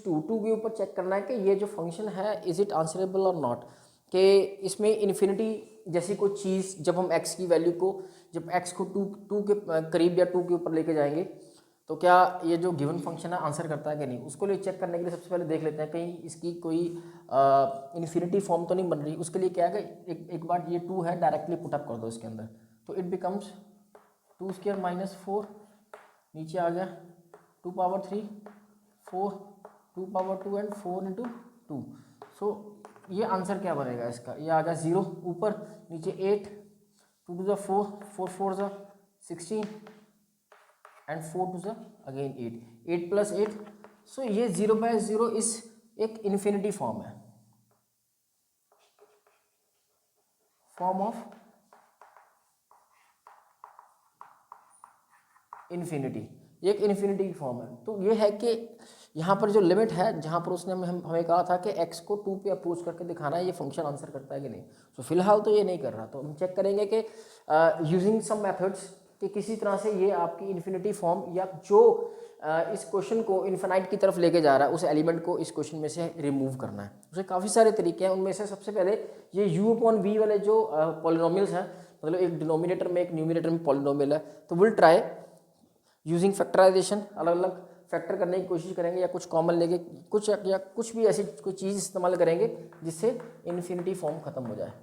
To के ऊपर check करना है कि ये जो फंक्शन है इज इट आंसरेबल और नॉट, कि इसमें इन्फिनिटी जैसी कोई चीज़ जब हम x की वैल्यू को जब x को टू के करीब या टू के ऊपर लेके जाएंगे तो क्या ये जो गिवन फंक्शन है आंसर करता है कि नहीं। उसको लिए चेक करने के लिए सबसे पहले देख लेते हैं कहीं इसकी कोई इन्फिनिटी फॉर्म तो नहीं बन रही। उसके लिए क्या है कि एक बार ये टू है डायरेक्टली पुटअप कर दो इसके अंदर, तो इट बिकम्स 2² माइनस 4, नीचे आ गया 2 पावर 3 4 2 पावर 2 एंड 4 इंटू 2। सो ये आंसर क्या बनेगा इसका, ये आ गया 0 ऊपर, नीचे 8 2 टू ज़ा 4 4 4 ज़ा 16 एंड 4 टू ज़ा अगेन 8 प्लस 8। सो ये 0/0 इस एक इन्फिनिटी फॉर्म है, फॉर्म ऑफ इन्फिनिटी, ये एक इन्फिनिटी की फॉर्म है। तो ये है कि यहाँ पर जो लिमिट है जहाँ पर उसने हमें कहा था कि x को 2 पे अप्रोच करके दिखाना है ये फंक्शन आंसर करता है कि नहीं। तो फिलहाल तो ये नहीं कर रहा, तो हम चेक करेंगे कि यूजिंग सम मेथड्स कि किसी तरह से ये आपकी इन्फिनिटी फॉर्म या जो इस क्वेश्चन को इन्फिनाइट की तरफ लेके जा रहा है उस एलिमेंट को इस क्वेश्चन में से रिमूव करना है। उसे काफ़ी सारे तरीके हैं, उनमें से सबसे पहले ये u/v वाले जो पॉलिनोमियल्स हैं, मतलब एक डिनोमिनेटर में एक न्यूमिनेटर में पॉलिनोमियल है, तो विल ट्राई यूजिंग फैक्टराइजेशन, अलग अलग फैक्टर करने की कोशिश करेंगे या कुछ कॉमन लेके कुछ भी ऐसी कोई चीज़ इस्तेमाल करेंगे जिससे इन्फिनिटी फॉर्म खत्म हो जाए।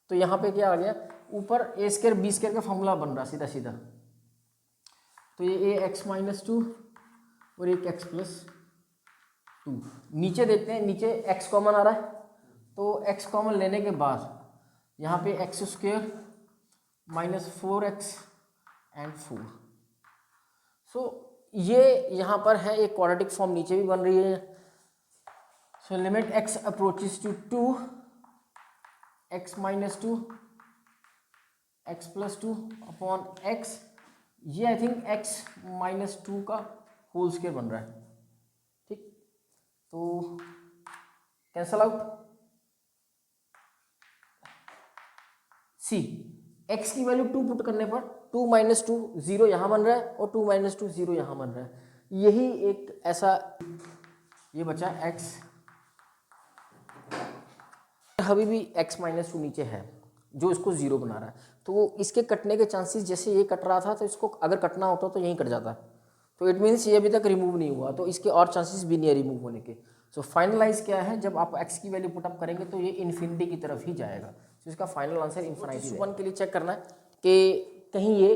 तो यहाँ पे क्या आ गया, ऊपर a² b² का फॉर्मूला बन रहा सीधा सीधा, तो ये ax माइनस 2 और एक x प्लस 2। नीचे देखते हैं, नीचे x कॉमन आ रहा है, तो x कॉमन लेने के बाद यहाँ पे x² माइनस 4x एंड 4। सो ये यहाँ पर है एक क्वाड्रेटिक फॉर्म नीचे भी बन रही है। So limit x approaches to 2 x minus 2 x plus 2 upon x, ये आई थिंक x माइनस 2 का होल स्क्वायर बन रहा है, ठीक। तो कैंसल आउट, सी x की वैल्यू 2 पुट करने पर 2 माइनस 2 0 यहाँ बन रहा है और 2 माइनस 2 0 यहाँ बन रहा है। यही एक ऐसा ये बचा x, अभी भी x माइनस 2 नीचे है जो इसको 0 बना रहा है, तो इसके कटने के चांसेस जैसे ये कट रहा था तो इसको अगर कटना होता तो यहीं कट जाता, तो इट मीन्स ये अभी तक रिमूव नहीं हुआ, तो इसके और चांसेस भी नहीं है रिमूव होने के। सो फाइनलाइज क्या है, जब आप x की वैल्यू पुटअप करेंगे तो ये इन्फिनिटी की तरफ ही जाएगा, तो इसका फाइनल आंसर इन्फिनिटी है। 1 के लिए चेक करना है कि कहीं ये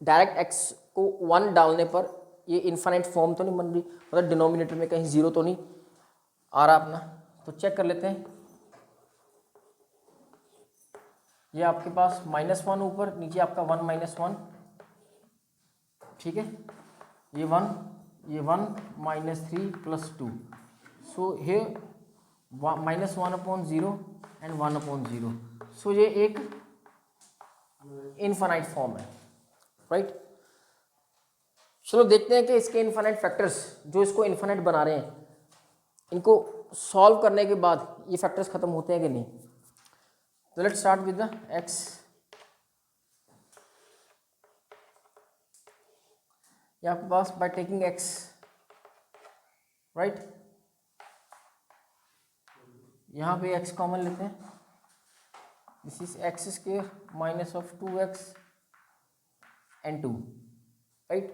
डायरेक्ट x को 1 डालने पर ये इन्फिनिट फॉर्म तो नहीं बन रही, मतलब डिनोमिनेटर में कहीं 0 तो नहीं आ रहा अपना, तो चेक कर लेते हैं। ये आपके पास -1 ऊपर, नीचे आपका 1 माइनस 1, ठीक है, ये 1 माइनस 3 प्लस 2। सो ये -1/0 एंड 1/0। सो ये एक इनफाइनाइट फॉर्म है, राइट। चलो देखते हैं कि इसके इनफाइनाइट फैक्टर्स जो इसको इनफाइनाइट बना रहे हैं, इनको सॉल्व करने के बाद ये फैक्टर्स खत्म होते हैं कि नहीं। तो let's start with the x। ये आपके पास बाय टेकिंग x, राइट, यहाँ पे x कॉमन लेते हैं, this is x² minus of 2x and 2, right,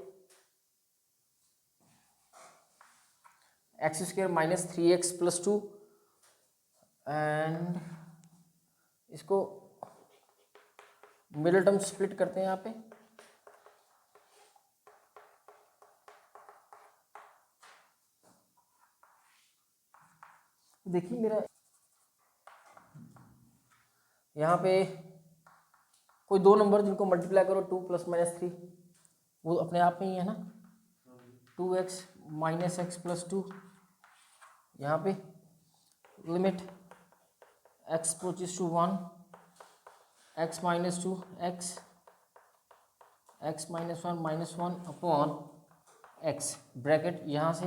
x² minus 3x plus 2 and इसको मिडिल टर्म स्प्लिट करते हैं यहाँ पे, देखिए मेरा यहाँ पे कोई दो नंबर जिनको मल्टीप्लाई करो 2 + -3 वो अपने आप में ही है ना, 2x माइनस x प्लस 2, यहाँ पे limit x approaches to 1 x minus 2 x minus 1 upon x, bracket यहाँ से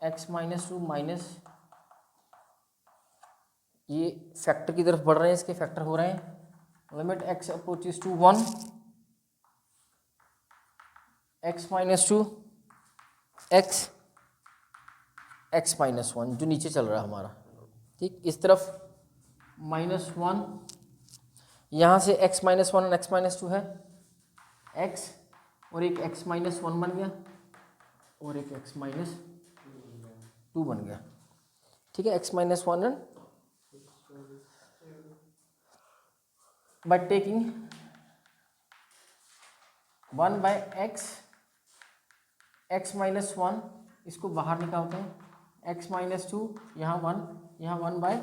x माइनस 2 माइनस, ये फैक्टर की तरफ बढ़ रहे हैं, इसके फैक्टर हो रहे हैं, limit x approaches to 1 x minus 2 x x minus one जो नीचे चल रहा है हमारा, ठीक, इस तरफ -1, यहाँ से x minus one x minus to है x, और एक x माइनस वन बन गया और एक x माइनस टू बन गया, ठीक है। x minus one and by taking 1 by x minus one, इसको बाहर निकालते हैं, x माइनस टू, यहाँ 1 बाय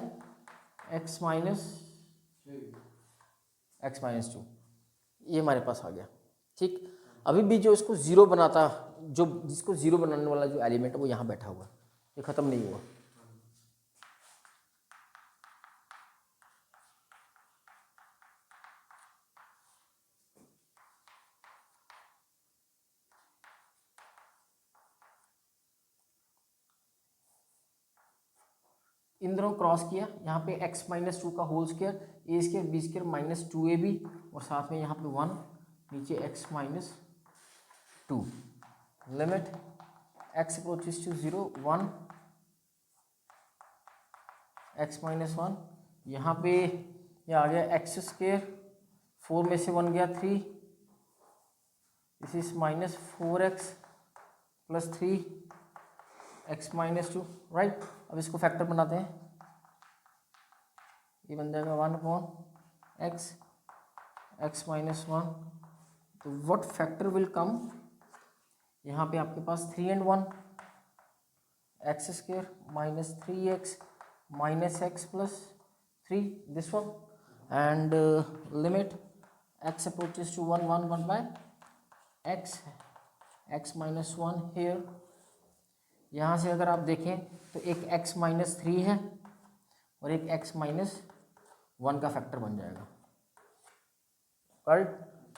x माइनस टू, ये हमारे पास आ गया, ठीक। अभी भी जो इसको ज़ीरो बनाता, जो जिसको ज़ीरो बनाने वाला जो एलिमेंट है वो यहाँ बैठा हुआ, ये ख़त्म नहीं हुआ। इन दोनों क्रॉस किया, यहाँ पे x माइनस टू का whole square, a square b square minus two a b, और साथ में यहाँ पे 1, नीचे x minus two, limit x approaches to 0 1, x minus one, यहाँ पे ये आ गया एक्स स्क्वायर, 4 में से 1 गया 3, this is minus 4x plus 3 x minus to, right. अब इसको फैक्टर बनाते हैं, ये बन जाएगा 1/x x माइनस वन, तो व्हाट फैक्टर विल कम, यहाँ पे आपके पास 3 and 1, x square minus 3x minus x plus 3, this one, and limit x approaches to 1 1 by x minus one here. यहाँ से अगर आप देखें तो एक x माइनस थ्री है और एक x माइनस वन का फैक्टर बन जाएगा, राइट।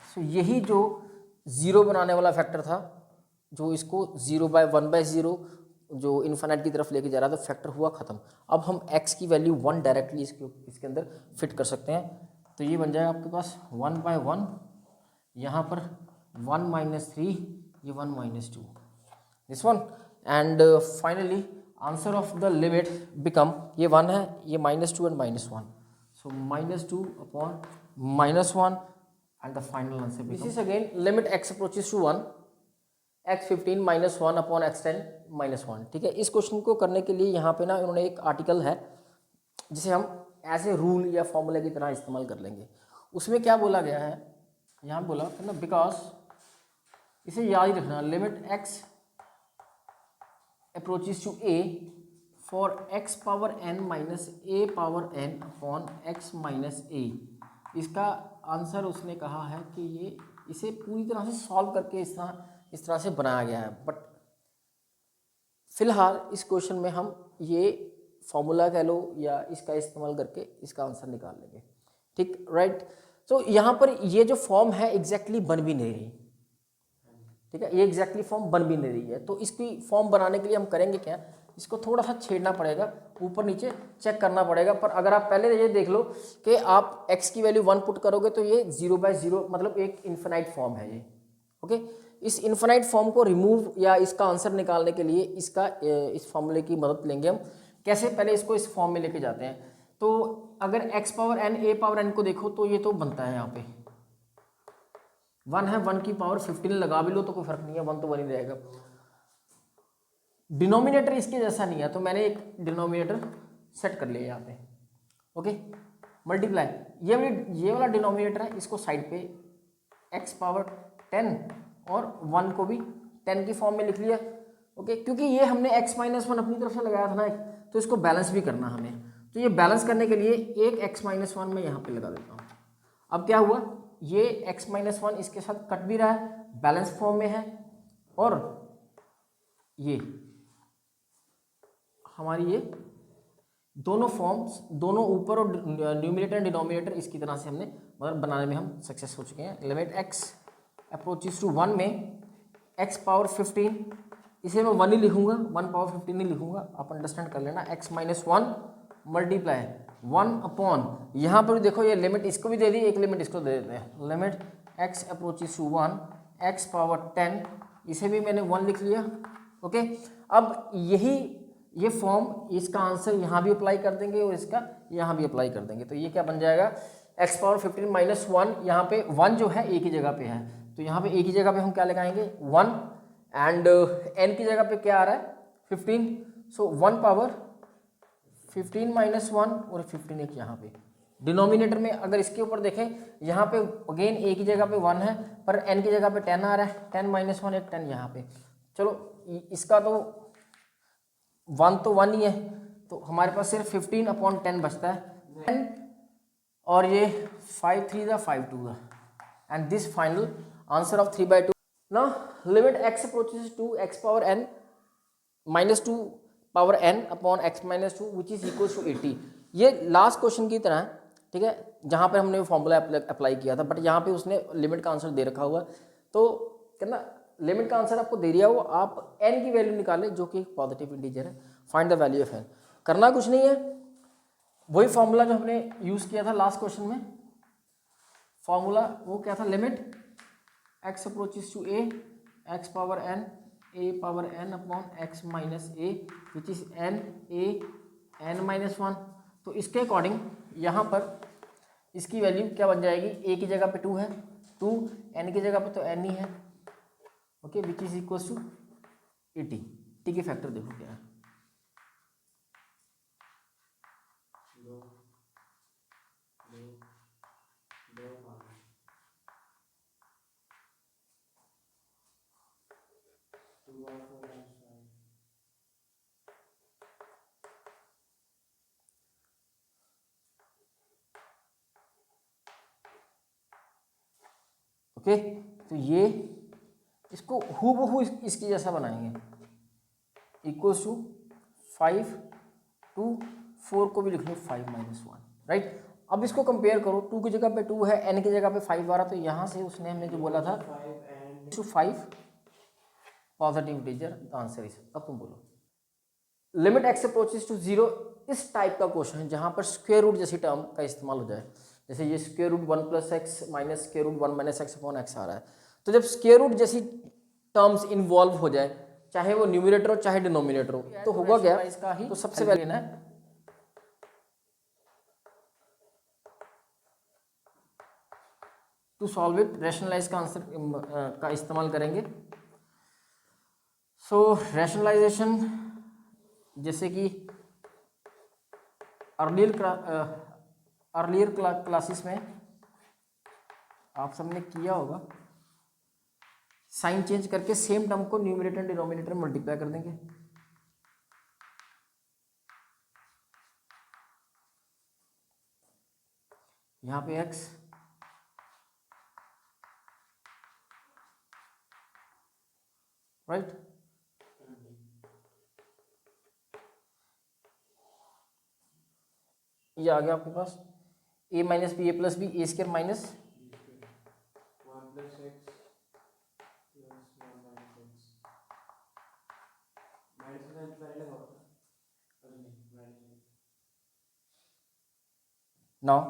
सो यही जो ज़ीरो बनाने वाला फैक्टर था, जो इसको 0/1/0 जो इन्फिनिट की तरफ लेके जा रहा था, फैक्टर हुआ ख़त्म। अब हम x की वैल्यू 1 डायरेक्टली इसके अंदर फिट कर सकते हैं, तो ये बन जाएगा आपके पास 1/1, यहाँ पर 1 माइनस थ्री, ये 1 minus two, this one, and finally answer of the limit become, ये 1 है, ये -2 एंड -1, सो -2 upon -1 and the final answer this is again limit x approaches to 1 x15 -1 upon x10 -1, ठीक है। इस क्वेश्चन को करने के लिए यहाँ पे ना इन्होंने एक आर्टिकल है जिसे हम एज ए रूल या फॉर्मूला की तरह इस्तेमाल कर लेंगे। उसमें क्या बोला गया है, यहाँ बोला ना, बिकॉज इसे याद ही रखना, limit x approaches to a for x power n minus a power n upon x minus a, इसका आंसर उसने कहा है कि ये इसे पूरी तरह से सॉल्व करके इस तरह से बनाया गया है, बट फिलहाल इस क्वेश्चन में हम ये फॉर्मूला कह लो या इसका इस्तेमाल करके इसका आंसर निकाल लेंगे, ठीक, राइट। तो यहाँ पर ये जो फॉर्म है एग्जैक्टली बन भी नहीं रही, ठीक है, ये एग्जैक्टली फॉर्म बन भी नहीं रही है। तो इसकी फॉर्म बनाने के लिए हम करेंगे क्या, इसको थोड़ा सा छेड़ना पड़ेगा, ऊपर नीचे चेक करना पड़ेगा। पर अगर आप पहले ये देख लो कि आप x की वैल्यू 1 पुट करोगे तो ये 0/0 मतलब एक इन्फिनाइट फॉर्म है ये, ओके। इस इन्फिनाइट फॉर्म को रिमूव या इसका आंसर निकालने के लिए इस फॉर्मूले की मदद लेंगे हम। कैसे, पहले इसको इस फॉर्म में लेके जाते हैं। तो अगर x power n a power n को देखो तो ये तो बनता है, यहाँ पे 1 है, 1 की पावर 15 लगा भी लो तो कोई फर्क नहीं है, 1 तो 1 ही रहेगा। डिनोमिनेटर इसके जैसा नहीं है, तो मैंने एक डिनोमिनेटर सेट कर लिया यहाँ पे, ओके। मल्टीप्लाई, ये वाला डिनोमिनेटर है, इसको साइड पे x पावर 10 और 1 को भी 10 की फॉर्म में लिख लिया, ओके। क्योंकि ये हमने x माइनस वन अपनी तरफ से लगाया था ना एक, तो इसको बैलेंस भी करना हमें, तो ये बैलेंस करने के लिए एक x माइनस वन मैं यहाँ पे लगा देता हूँ। अब क्या हुआ, ये x माइनस वन इसके साथ कट भी रहा है, बैलेंस फॉर्म में है, और ये हमारी ये दोनों फॉर्म्स, दोनों ऊपर और न्यूमरेटर एंड डिनोमिनेटर इसकी तरह से हमने मतलब बनाने में हम सक्सेस हो चुके हैं। लिमिट x अप्रोचेस टू 1 में x पावर 15, इसे मैं 1 ही लिखूंगा, 1 पावर 15 नहीं लिखूंगा, आप अंडरस्टैंड कर लेना। x minus one multiply 1 upon, यहाँ पर देखो ये लिमिट इसको भी दे दी, एक लिमिट इसको दे देते हैं, limit x approaches to 1 x power 10, इसे भी मैंने 1 लिख लिया, ओके। अब यही ये फॉर्म, इसका आंसर यहाँ भी अप्लाई कर देंगे और इसका यहाँ भी अप्लाई कर देंगे। तो ये क्या बन जाएगा, एक्स पावर 15 माइनस 1, यहाँ पे 1 जो है एक ही जगह पे है, तो यहाँ पे एक ही जगह पे हम क्या लगाएंगे 1, एंड n की जगह पे क्या आ रहा है 15, सो 1 पावर 15 माइनस 1 और 15 एक यहाँ पे डिनोमिनेटर में। अगर इसके ऊपर देखें यहाँ पे अगेन एक ही जगह पे 1 है, पर n की जगह पे 10 आ रहा है, 10 माइनस 1 एक 10 यहाँ पे। चलो इसका तो 1 तो 1 ही है, तो हमारे पास सिर्फ 15/10 बचता है 10, और ये 5 3 दा 5 2 दा, and this final answer of 3/2। Now limit x approaches to x power n minus 2 power n upon x minus 2 which is equal to 80। ये लास्ट क्वेश्चन की तरह है, ठीक है, जहाँ पे हमने फॉर्मूला अप्लाई किया था, बट यहाँ पे उसने लिमिट का आंसर दे रखा हुआ, तो कहना लिमिट का आंसर आपको दे दिया हो, आप n की वैल्यू निकालें जो कि पॉजिटिव इंटीजर है, find the value of n। करना कुछ नहीं है, वही फॉर्मूला जो हमने यूज़ किया था लास्ट क्वेश्चन में, फॉर्मूला वो क्या था, limit x approaches to a x power n a power n upon x minus a which is n a n minus 1। तो इसके अकॉर्डिंग यहाँ पर इसकी वैल्यू क्या बन जाएगी, a की जगह पे 2 है, 2 n की जगह पे तो n ही है, okay, which is equal to 80। t के फैक्टर देखो क्या है, ओके। तो ये इसको हूबहू इसकी जैसा बनाएंगे, इक्वल्स टू 5 2 4 को भी लिख लो 5 माइनस 1, राइट। अब इसको कंपेयर करो, 2 की जगह पे 2 है, n की जगह पे 5 आ रहा, तो यहाँ से उसने हमने जो बोला था 5 positive integer, the answer is. अब तुम बोलो, लिमिट x अप्रोचेस टू 0, इस टाइप का क्वेश्चन है जहाँ पर स्क्वायर रूट जैसी टर्म का इस्तेमाल हो जाए, जैसे ये square root 1 plus X minus square root 1 minus X upon X आ रहा है, तो जब स्क्वायर रूट जैसी टर्म्स इन्वॉल्व हो जाए, चाहे वो न्यूमिनेटर हो चाहे डिनोमिनेटर हो, तो होगा क्या इसका ही, तो सबसे पहले लेना है टू सॉल्व इट, रैशनलाइज का आंसर का इस्तेमाल करेंगे। सो रैशनलाइजेशन, जैसे कि अर्लियर क्लासेस में आप सबने किया होगा, साइन चेंज करके सेम टर्म को न्यूमरेटर डिनोमिनेटर में मल्टीप्लाई कर देंगे, यहाँ पे x राइट, ये आ गया आपके पास a minus b a plus b a square minus now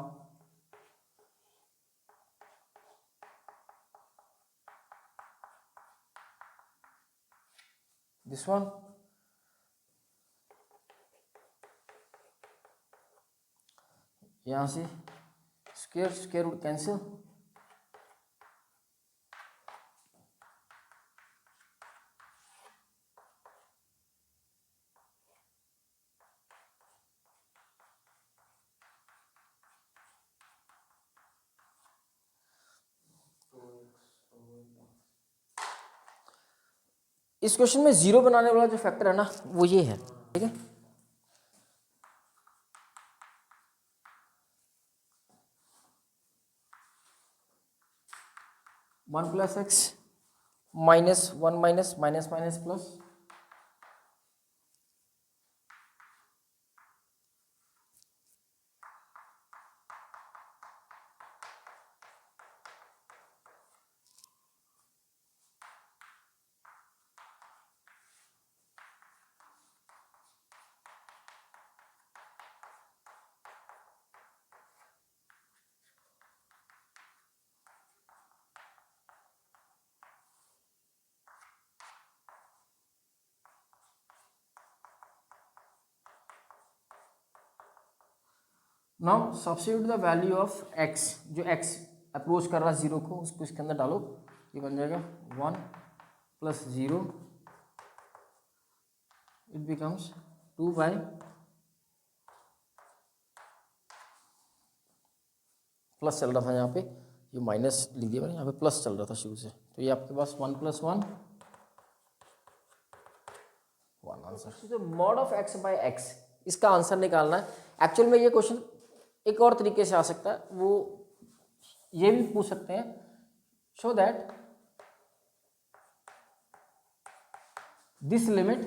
this one, यहाँ से स्क्वायर रूट कैंसिल, इस क्वेश्चन में जीरो बनाने वाला जो फैक्टर है ना वो ये है, ठीक है, one plus X minus 1 minus minus minus plus, now substitute the value of x, जो एक्स अप्रोच कर रहा है जीरो को, उसको इसके अंदर डालो, ये बन जाएगा 1 + 0, इट बिकम्स 2 बाय प्लस चल रहा था यहाँ पे, ये माइनस लिख दिया मैंने, यहाँ पे प्लस चल रहा था शुरू से, तो ये आपके पास 1 + 1 आंसर। तो mod of x by x, इसका आंसर निकालना है। एक्चुअल में ये क्वेश्चन एक और तरीके से आ सकता है, वो ये भी पूछ सकते हैं, show that this limit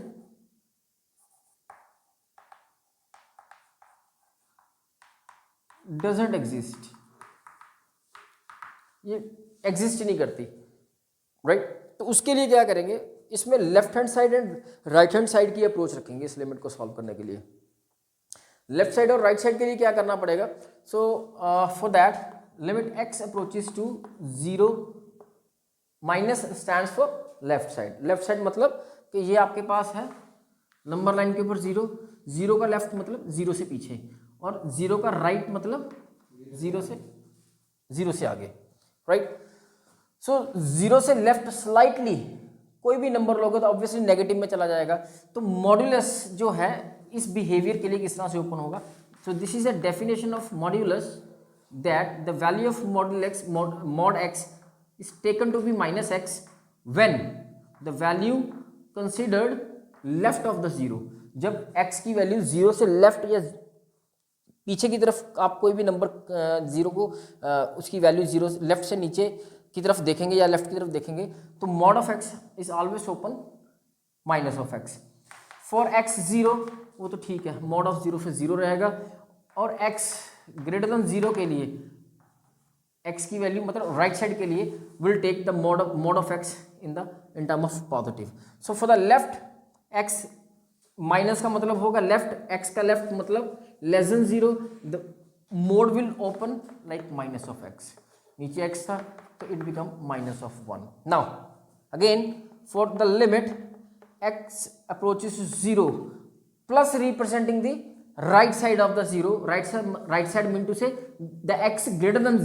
doesn't exist, ये एग्जिस्ट नहीं करती, राइट। तो उसके लिए क्या करेंगे, इसमें left hand side and right hand side की अप्रोच रखेंगे इस लिमिट को सॉल्व करने के लिए। लेफ्ट साइड और राइट साइड के लिए क्या करना पड़ेगा, so for that limit x approaches to 0, minus stands for left side. Left side मतलब कि ये आपके पास है नंबर लाइन के ऊपर 0, 0 का लेफ्ट मतलब 0 से पीछे, और 0 का राइट मतलब 0 से आगे, राइट। सो 0 से लेफ्ट स्लाइटली कोई भी नंबर लोगे तो ऑब्वियसली नेगेटिव में चला जाएगा। तो मॉड्यूलस जो है इस बिहेवियर के लिए किस तरह से ओपन होगा, so this is a definition of modulus, that the value of mod x is taken to be -x when the value considered left of the 0। जब x की वैल्यू 0 से लेफ्ट या पीछे की तरफ आप कोई भी नंबर 0 को उसकी वैल्यू 0 लेफ्ट से नीचे की तरफ देखेंगे या लेफ्ट की तरफ देखेंगे, तो mod of x is always open minus of x। For x 0 वो तो ठीक है, mod of 0 फिर 0 रहेगा, और x ग्रेटर देन 0 के लिए x की वैल्यू मतलब राइट साइड के लिए will take the mod of x in term of positive. So for the left x minus का मतलब होगा लेफ्ट, x का लेफ्ट मतलब less than 0, the mode will open like minus of x। नीचे x था तो it become -1। Now again for the limit x approaches to 0 plus representing the right side of the 0, right side mean to say the x greater than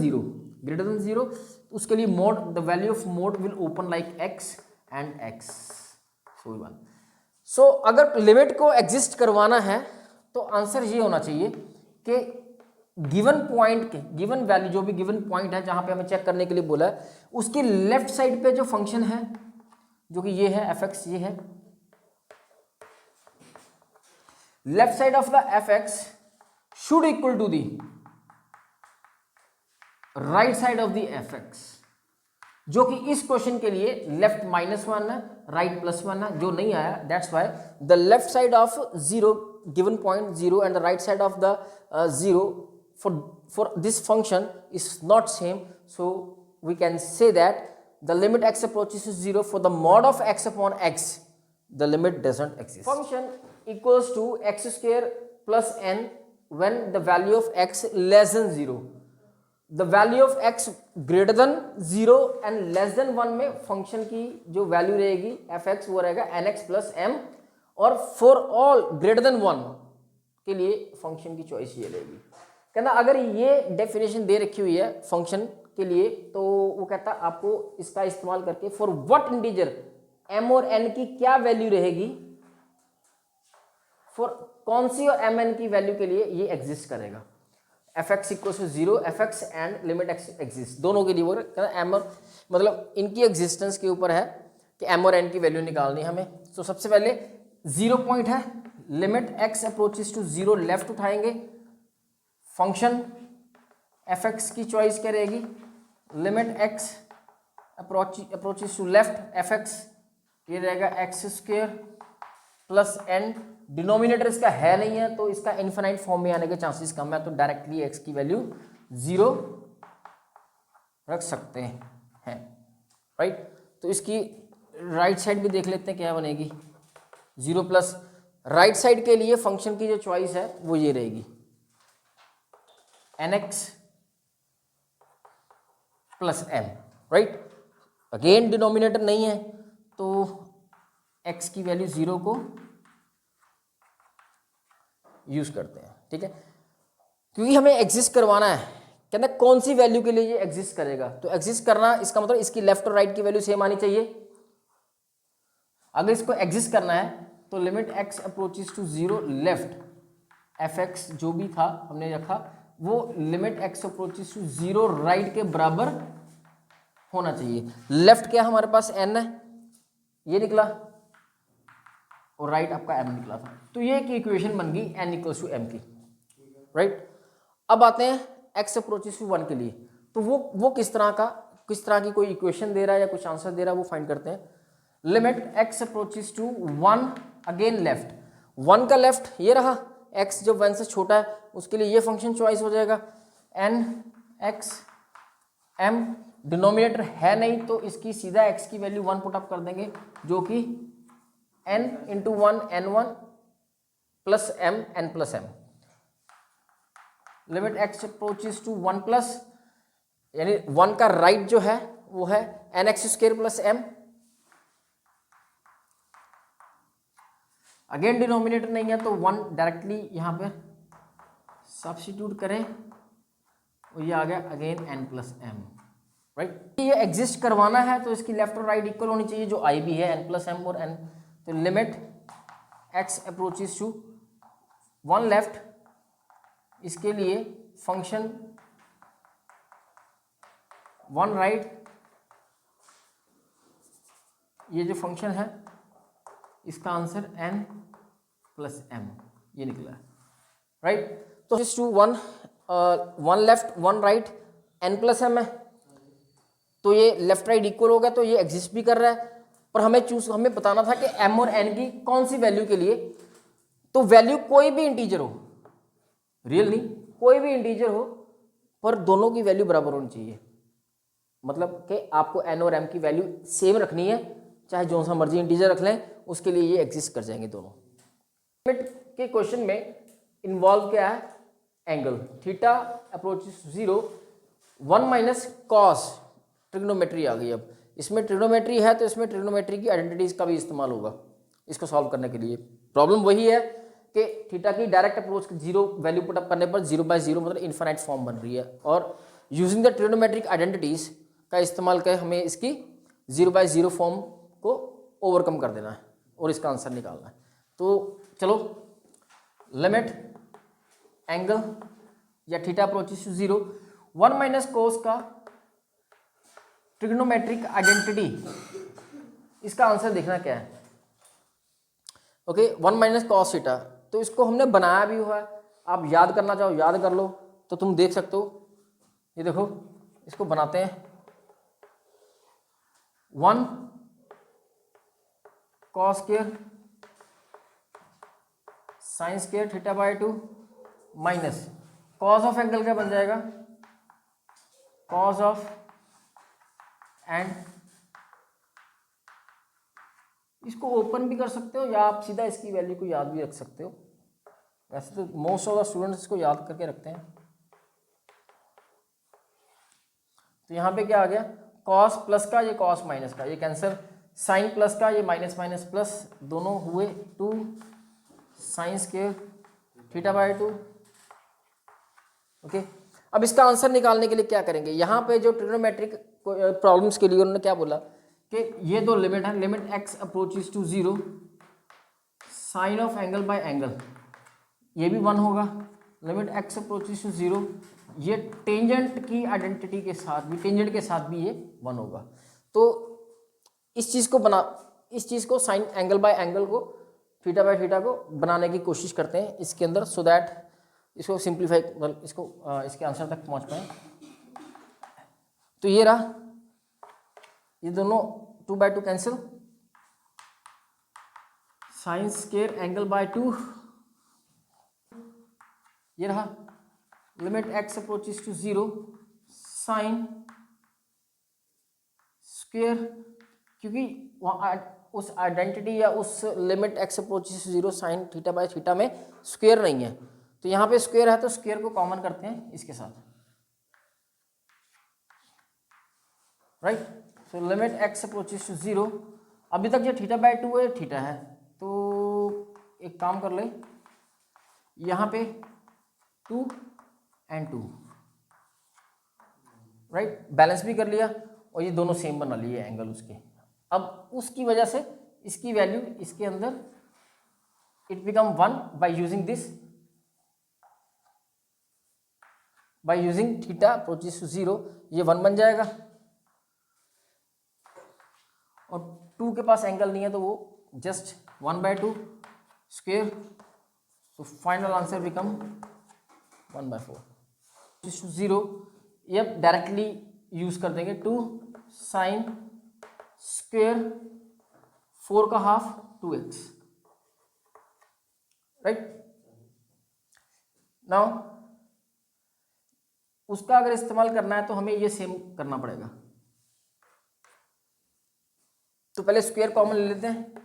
0, उसके लिए mode the value of mode will open like x and x। सो अगर limit को exist करवाना है तो answer ये होना चाहिए कि गिवन पॉइंट के गिवन वैल्यू, जो भी गिवन पॉइंट है जहां पे हमें चेक करने के लिए बोला है, उसके लेफ्ट साइड पे जो फंक्शन है जो कि ये है fx, ये है left side of the fx should equal to the right side of the fx, जो कि इस क्वेश्चन के लिए लेफ्ट -1 है, राइट +1 है, जो नहीं आया that's why the left side of 0 given point 0 and the right side of the 0 for this function is not same, so we can say that the limit x approaches to 0 for the mod of x upon x, the limit doesn't exist। Function equals to x square plus n when the value of x less than 0। the value of x greater than 0 and less than 1 में function की जो value रहेगी fx वो रहेगा nx plus m, और for all greater than 1 के लिए function की चॉइस ये रहेगी। कहना अगर ये डेफिनेशन दे रखी हुई है फंक्शन के लिए, तो वो कहता है आपको इसका इस्तेमाल करके फॉर व्हाट इंटीजर m और n की क्या वैल्यू रहेगी, फॉर कौन सी और mn की वैल्यू के लिए ये एग्जिस्ट करेगा। fx equals to 0 fx and limit x exist, दोनों के लिए वो कहना m और मतलब इनकी एग्जिस्टेंस के ऊपर है कि m और n की वैल्यू निकालनी है हमें। तो सबसे पहले 0 पॉइंट है, limit x approaches to 0 left उठाएंगे, फंक्शन fx की चॉइस क्या रहेगी, limit x approaches to left fx ये रहेगा x² प्लस n, डिनोमिनेटर इसका है नहीं है तो इसका इनफाइनाइट फॉर्म में आने के चांसेस कम है, तो डायरेक्टली x की वैल्यू 0 रख सकते हैं, राइट। तो इसकी राइट साइड भी देख लेते हैं क्या बनेगी, 0 प्लस राइट साइड के लिए फंक्शन की जो चॉइस है वो ये रहेगी nx plus m, right. Again denominator नहीं है तो x की वैल्यू 0 को यूज करते हैं, ठीक है। क्योंकि हमें एग्जिस्ट करवाना है, कहना कौन सी वैल्यू के लिए ये एग्जिस्ट करेगा। तो एग्जिस्ट करना इसका मतलब इसकी लेफ्ट और राइट की वैल्यू सेम आनी चाहिए। अगर इसको एग्जिस्ट करना है तो limit x approaches to 0 left fx जो भी था हमने रखा वो limit x approaches to 0 right के बराबर होना चाहिए। लेफ्ट क्या हमारे पास n है, ये निकला, और राइट आपका m निकला था। तो ये एक इक्वेशन बन गई n इक्वल्स टू m की, राइट। अब आते हैं x अप्रोचेस टू 1 के लिए। तो वो किस तरह की कोई इक्वेशन दे रहा है या कुछ आंसर दे रहा है वो फाइंड करते हैं। Limit x approaches to 1 again left, 1 का लेफ्ट ये रहा, x जब 1 से छोटा है उसके लिए ये फंक्शन चॉइस हो जाएगा n x m। डिनोमिनेटर है नहीं तो इसकी सीधा x की वैल्यू 1 पुट अप कर देंगे जो कि n into 1 n1 plus m n plus m। Limit x approaches to 1 plus यानी 1 का राइट जो है वो है n x square plus m। Again denominator नहीं है तो 1 डायरेक्टली यहाँ पे सब्स्टिट्यूट करें और ये आ गया again n plus m, right. ये एग्जिस्ट करवाना है तो इसकी लेफ्ट और राइट इक्वल होनी चाहिए जो i भी है n प्लस m और n। तो limit x approaches to 1 left, इसके लिए फंक्शन 1 राइट, ये जो फंक्शन है इसका आंसर n प्लस m ये निकला है, राइट। तो to 1 left 1 right n plus m है, तो ये लेफ्ट राइट इक्वल होगा तो ये एग्जिस्ट भी कर रहा है। पर हमें बताना था कि m और n की कौन सी वैल्यू के लिए। तो वैल्यू कोई भी इंटीजर हो, रियल नहीं, कोई भी इंटीजर हो पर दोनों की वैल्यू बराबर होनी चाहिए। मतलब कि आपको n और m की वैल्यू सेम रखनी है, चाहे जो सा मर्जी इंटीजर रख लें, उसके लिए ये एग्जिस्ट कर जाएंगे दोनों। लिमिट के क्वेश्चन में इन्वॉल्व क्या है, angle theta approaches 0 1 minus cos, trigonometry आ गई। अब इसमें ट्रिग्नोमेट्री है तो इसमें ट्रिग्नोमेट्री की आइडेंटिटीज का भी इस्तेमाल होगा इसको सॉल्व करने के लिए। प्रॉब्लम वही है कि थीटा की direct approach 0 value put up करने पर 0/0 मतलब इनफाइनाइट फॉर्म बन रही है, और यूजिंग द ट्रिग्नोमेट्रिक आइडेंटिटीज का इस्तेमाल कर हमें इसकी 0/0 फॉर्म को ओवरकम कर देना है और इसका आंसर निकालना है। तो चलो लिमिट एंगल या theta approaches to 0 1 minus cos का ट्रिग्नोमेट्रिक आइडेंटिटी, इसका आंसर देखना क्या है। ओके 1 माइनस कॉस थीटा, तो इसको हमने बनाया भी हुआ है, आप याद करना चाहो याद कर लो तो तुम देख सकते हो। ये देखो इसको बनाते हैं 1 cos square sine square theta by 2 minus cos of angle क्या बन जाएगा, कॉस ऑफ एंड, इसको ओपन भी कर सकते हो या आप सीधा इसकी वैल्यू को याद भी रख सकते हो। वैसे तो मोस्ट ऑफ द स्टूडेंट्स इसको याद करके रखते हैं। तो यहाँ पे क्या आ गया, कॉस प्लस का ये कॉस माइनस का ये कैंसिल, साइन प्लस का ये माइनस माइनस प्लस, दोनों हुए 2 sine square theta by 2। Okay अब इसका आंसर निकालने के लिए क्या करेंगे, यहाँ पे जो ट्रिग्नोमेट्रिक प्रॉब्लम्स के लिए उन्होंने क्या बोला कि ये दो लिमिट है, limit x approaches to 0 sine of angle by angle ये भी 1 होगा, लिमिट x अप्रोचेस टू 0 ये टेंजेंट की आइडेंटिटी के साथ भी, टेंजेंट के साथ भी ये 1 होगा। तो इस चीज़ को साइन एंगल बाय एंगल को थीटा बाय थीटा को बनाने की कोशिश करते हैं इसके अंदर, सो दैट इसको सिंप्लीफाई इसको इसके आंसर तक पहुंच पाए। तो ये रहा, ये दोनों 2/2 cancel, sine square angle by 2, ये रहा limit x approaches to 0 sine square, क्योंकि उस आइडेंटिटी या उस limit x approaches to 0 sine theta by theta में स्क्वायर नहीं है, तो यहाँ पे स्क्वायर है तो स्क्वायर को कॉमन करते हैं इसके साथ, right. So limit x approaches to 0, अभी तक ये थीटा बाय 2 है, थीटा है, तो एक काम कर ले, यहाँ पे 2 एंड 2, राइट, बैलेंस भी कर लिया और ये दोनों सेम बना लिए एंगल उसके। अब उसकी वजह से इसकी वैल्यू इसके अंदर it become 1 by using this, by using theta approaches to 0, ये 1 बन जाएगा। और 2 के पास एंगल नहीं है तो वो जस्ट 1/2 स्क्वेयर, तो फाइनल आंसर बिकम 1/4 0। ये अब डायरेक्टली यूज कर देंगे, 2 साइन स्क्वेयर 4 का हाफ 2x, राइट। नाउ उसका अगर इस्तेमाल करना है तो हमें ये सेम करना पड़ेगा। तो पहले स्क्वायर कॉमन ले लेते हैं,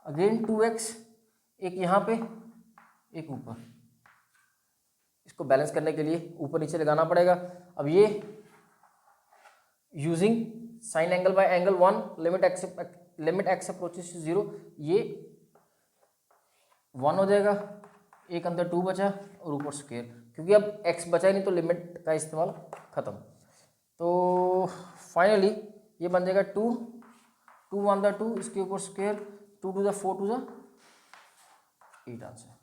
अगेन 2x, एक यहाँ पे एक ऊपर, इसको बैलेंस करने के लिए ऊपर नीचे लगाना पड़ेगा। अब ये using sine angle by angle 1, limit x approaches to 0, ये 1 हो जाएगा, एक अंदर 2 बचा और ऊपर स्क्वायर, क्योंकि अब x बचा ही नहीं तो लिमिट का इस्तेमाल खत्म। तो फाइनली ये बन जाएगा 2 1 2, इसके ऊपर स्क्वायर, 2 2 4 2 8 आंसर।